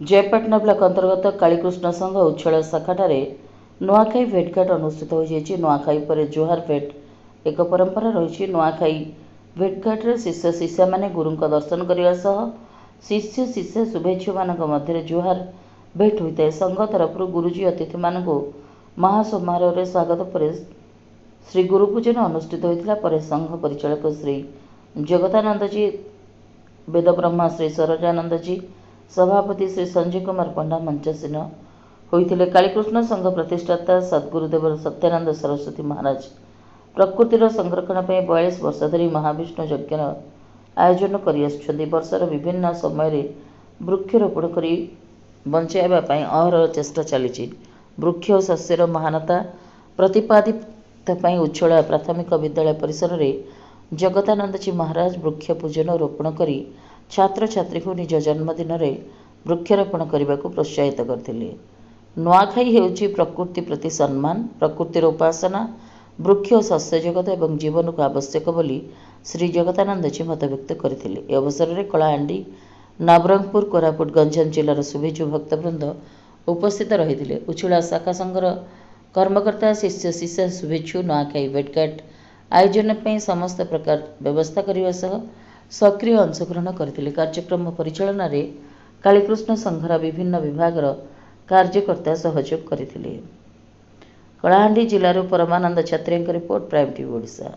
जयपाटना block अंतर्गत कालीकृष्ण संघ उच्छल शाखार नुआखाई भेटघाट अनुष्ठित हो नुआखाई पर जुहार भेट एक परंपरा रही। नुआखाई भेटघाट शिष्य शिष्या माने गुरु दर्शन करने शिष्य शिष्य शुभेच्छु मान मध्य जुहार भेट होता है। संघ तरफ गुरुजी अतिथि मान महासमारोह स्वागत पर श्री गुरुपूजन अनुष्ठित होता पर संघ परिचालक श्री जगदानंद जी, वेदब्रह्मा श्री सरोजानंद जी, सभापति श्री संजय कुमार पंडा मंचासीन होते। कालीकृष्ण संघ प्रतिष्ठाता सद्गुरुदेव सत्यानंद सरस्वती महाराज प्रकृतिर संरक्षण पर 42 वर्ष धरी महाविष्णु यज्ञ आयोजन कर वर्षर विभिन्न समय वृक्षरोपण कर बचाइवाई अहरह चेष्टा चली। वृक्ष और शस्यर महानता प्रतिपादित उच्छला प्राथमिक विद्यालय परिसर में जगदानंद जी महाराज वृक्ष पूजन और रोपण कर छात्र छात्री को निज जन्मदिन में वृक्षरोपण करने को प्रोत्साहित करते। नुआखाई हेउची प्रकृति प्रति सम्मान, प्रकृतिर उपासना, वृक्ष और शस्य जगत एवं जीवन को आवश्यक बोली श्री जगदानंद जी मत व्यक्त करते। यह अवसर में कलाहांडी, नवरंगपुर, कोरापुट, गंजाम जिलार शुभेच्छु भक्तवृंद उपस्थित रही। उच्छुला शाखा संघर कर्मकर्ता शिष्य शिष्य शुभेच्छु नुआखाई भेटघाट आयोजन पर समस्त प्रकार व्यवस्था करने सक्रिय अंशग्रहण करते। कार्यक्रम परिचालन में कालीकृष्ण संघर विभिन्न विभागर कार्यकर्ता सहयोग करते। कलाहांडी जिलार परमानंद छात्री रिपोर्ट, प्राइम टीवी ओडिशा।